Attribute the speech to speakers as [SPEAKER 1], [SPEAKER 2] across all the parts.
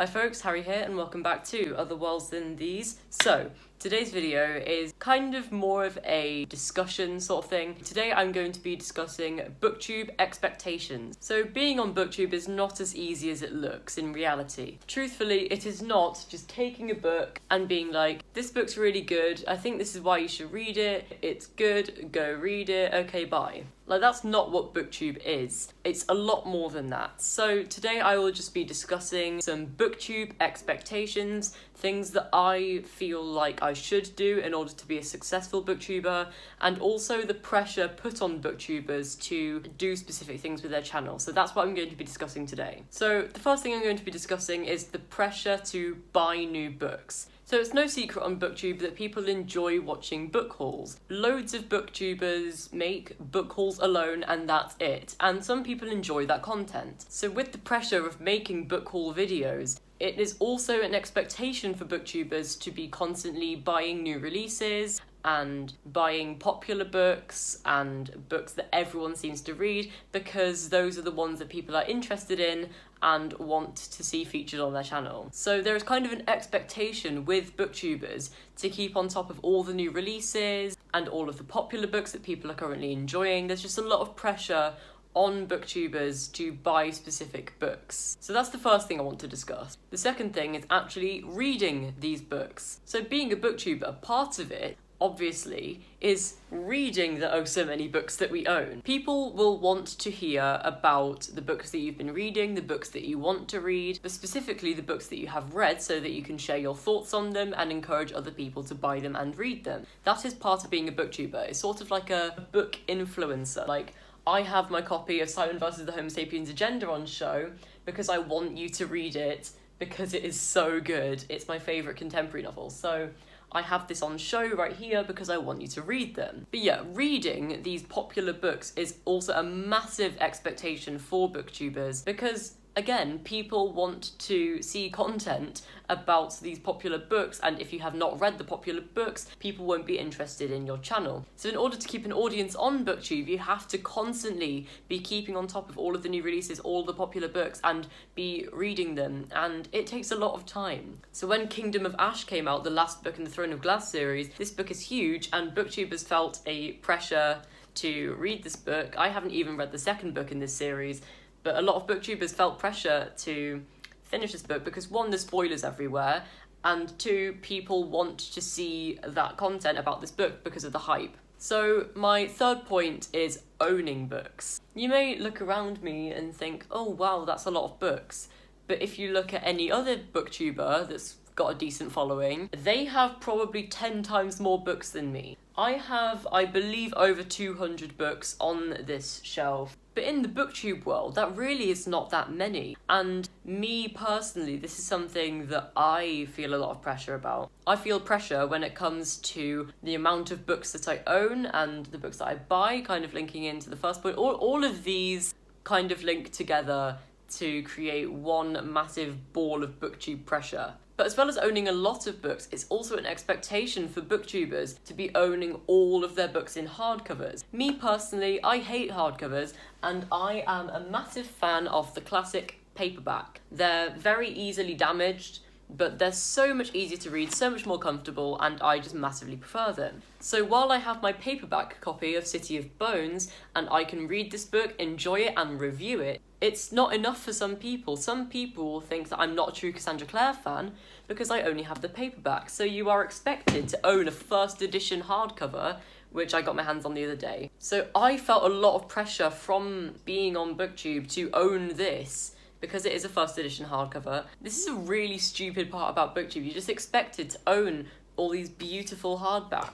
[SPEAKER 1] Hi folks, Harry here and welcome back to Other Worlds Than These. So, today's video is kind of more of a discussion sort of thing. Today I'm going to be discussing Booktube expectations. So being on Booktube is not as easy as it looks in reality. Truthfully, it is not just taking a book and being like, this book's really good, I think this is why you should read it, it's good, go read it, okay, bye. Like, that's not what Booktube is. It's a lot more than that. So today I will just be discussing some Booktube expectations, things that I feel like I should do in order to be a successful booktuber, and also the pressure put on booktubers to do specific things with their channel. So that's what I'm going to be discussing today. So the first thing I'm going to be discussing is the pressure to buy new books. So it's no secret on Booktube that people enjoy watching book hauls. Loads of booktubers make book hauls alone and that's it. And some people enjoy that content. So with the pressure of making book haul videos, it is also an expectation for booktubers to be constantly buying new releases and buying popular books and books that everyone seems to read because those are the ones that people are interested in and want to see featured on their channel. So there is kind of an expectation with booktubers to keep on top of all the new releases and all of the popular books that people are currently enjoying. There's just a lot of pressure on booktubers to buy specific books. So that's the first thing I want to discuss. The second thing is actually reading these books. So being a booktuber, part of it obviously is reading the oh so many books that we own. People will want to hear about the books that you've been reading, the books that you want to read, but specifically the books that you have read so that you can share your thoughts on them and encourage other people to buy them and read them. That is part of being a booktuber. It's sort of like a book influencer. Like, I have my copy of Simon vs. the Homo Sapiens Agenda on show because I want you to read it because it is so good. It's my favourite contemporary novel. So I have this on show right here because I want you to read them. But yeah, reading these popular books is also a massive expectation for booktubers because, again, people want to see content about these popular books, and if you have not read the popular books, people won't be interested in your channel. So in order to keep an audience on Booktube, you have to constantly be keeping on top of all of the new releases, all the popular books, and be reading them, and it takes a lot of time. So when Kingdom of Ash came out, the last book in the Throne of Glass series, this book is huge, and booktubers felt a pressure to read this book. I haven't even read the second book in this series, but a lot of booktubers felt pressure to finish this book because, one, there's spoilers everywhere, and two, people want to see that content about this book because of the hype. So my third point is owning books. You may look around me and think, oh wow, that's a lot of books. But if you look at any other booktuber that's got a decent following, they have probably 10 times more books than me. I have, I believe, over 200 books on this shelf. But in the booktube world, that really is not that many. And me personally, this is something that I feel a lot of pressure about. I feel pressure when it comes to the amount of books that I own and the books that I buy, kind of linking into the first point. All of these kind of link together to create one massive ball of booktube pressure. But as well as owning a lot of books, it's also an expectation for booktubers to be owning all of their books in hardcovers. Me personally, I hate hardcovers, and I am a massive fan of the classic paperback. They're very easily damaged, but they're so much easier to read, so much more comfortable, and I just massively prefer them. So while I have my paperback copy of City of Bones, and I can read this book, enjoy it, and review it, it's not enough for some people. Some people think that I'm not a true Cassandra Clare fan because I only have the paperback. So you are expected to own a first edition hardcover, which I got my hands on the other day. So I felt a lot of pressure from being on Booktube to own this because it is a first edition hardcover. This is a really stupid part about Booktube. You're just expected to own all these beautiful hardbacks.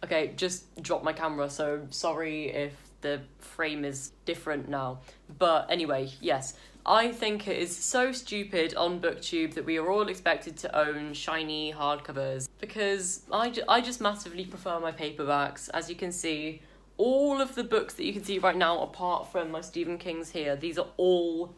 [SPEAKER 1] Okay, just dropped my camera, so sorry if the frame is different now. But anyway, yes, I think it is so stupid on Booktube that we are all expected to own shiny hardcovers because I just massively prefer my paperbacks. As you can see, all of the books that you can see right now, apart from my Stephen King's here, these are all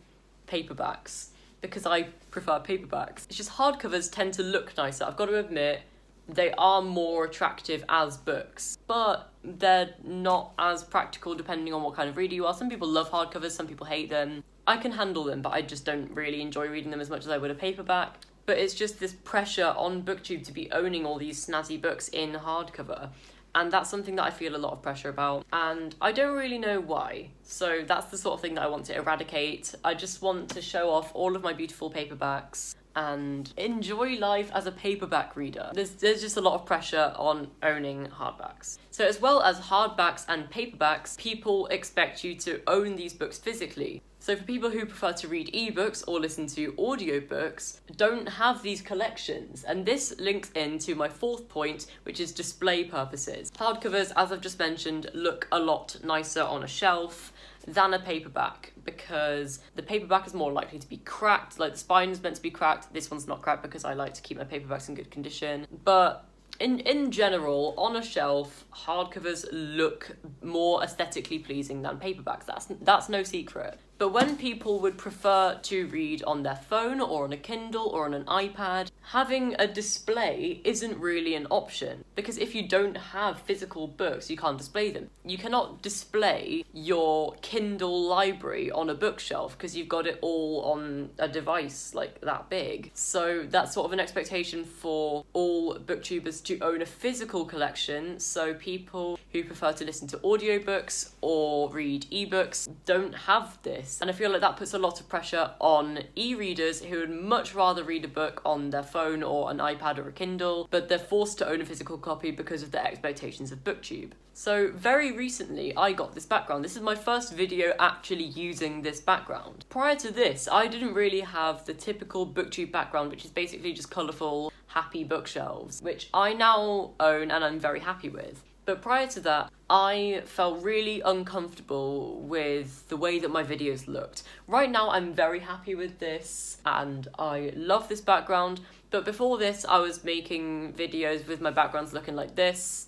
[SPEAKER 1] paperbacks because I prefer paperbacks. It's just hardcovers tend to look nicer. I've got to admit, they are more attractive as books, but they're not as practical depending on what kind of reader you are. Some people love hardcovers, some people hate them. I can handle them, but I just don't really enjoy reading them as much as I would a paperback. But it's just this pressure on Booktube to be owning all these snazzy books in hardcover. And that's something that I feel a lot of pressure about, and I don't really know why. So that's the sort of thing that I want to eradicate. I just want to show off all of my beautiful paperbacks and enjoy life as a paperback reader. There's just a lot of pressure on owning hardbacks. So as well as hardbacks and paperbacks, people expect you to own these books physically. So for people who prefer to read ebooks or listen to audiobooks, don't have these collections. And this links into my fourth point, which is display purposes. Hardcovers, as I've just mentioned, look a lot nicer on a shelf than a paperback, because the paperback is more likely to be cracked. Like, the spine is meant to be cracked. This one's not cracked because I like to keep my paperbacks in good condition. But in general, on a shelf, hardcovers look more aesthetically pleasing than paperbacks. That's no secret. But when people would prefer to read on their phone or on a Kindle or on an iPad, having a display isn't really an option, because if you don't have physical books, you can't display them. You cannot display your Kindle library on a bookshelf because you've got it all on a device like that big. So that's sort of an expectation for all booktubers to own a physical collection. So people who prefer to listen to audiobooks or read ebooks don't have this. And I feel like that puts a lot of pressure on e-readers who would much rather read a book on their phone or an iPad or a Kindle, but they're forced to own a physical copy because of the expectations of Booktube. So very recently, I got this background. This is my first video actually using this background. Prior to this, I didn't really have the typical Booktube background, which is basically just colourful, happy bookshelves, which I now own and I'm very happy with. But prior to that, I felt really uncomfortable with the way that my videos looked. Right now, I'm very happy with this and I love this background. But before this, I was making videos with my backgrounds looking like this,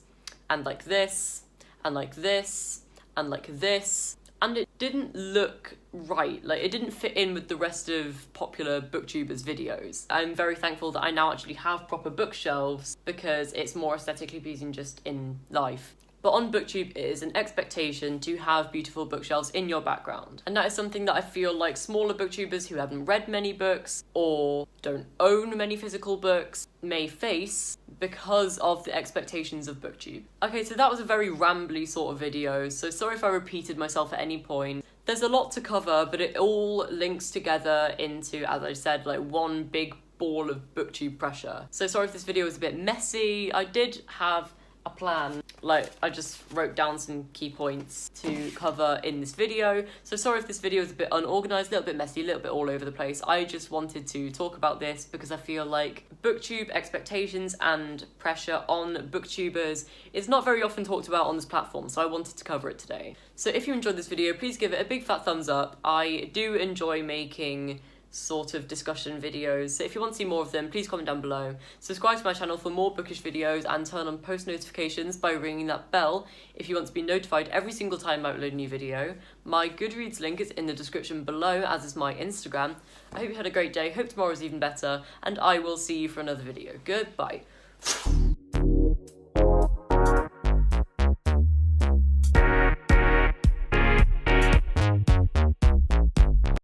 [SPEAKER 1] and like this, and like this, and like this. And it didn't look right. Like, it didn't fit in with the rest of popular booktubers' videos. I'm very thankful that I now actually have proper bookshelves because it's more aesthetically pleasing just in life. But on Booktube, it is an expectation to have beautiful bookshelves in your background. And that is something that I feel like smaller booktubers who haven't read many books or don't own many physical books may face because of the expectations of Booktube. Okay, so that was a very rambly sort of video, so sorry if I repeated myself at any point. There's a lot to cover, but it all links together into, as I said, like one big ball of Booktube pressure. So sorry if this video was a bit messy. I did have a plan. Like, I just wrote down some key points to cover in this video. So sorry if this video is a bit unorganised, a little bit messy, a little bit all over the place. I just wanted to talk about this because I feel like Booktube expectations and pressure on booktubers is not very often talked about on this platform, so I wanted to cover it today. So if you enjoyed this video, please give it a big fat thumbs up. I do enjoy making sort of discussion videos, so if you want to see more of them, please comment down below. Subscribe to my channel for more bookish videos and turn on post notifications by ringing that bell if you want to be notified every single time I upload a new video. My Goodreads link is in the description below, as is my Instagram. I hope you had a great day, hope tomorrow is even better, and I will see you for another video. Goodbye.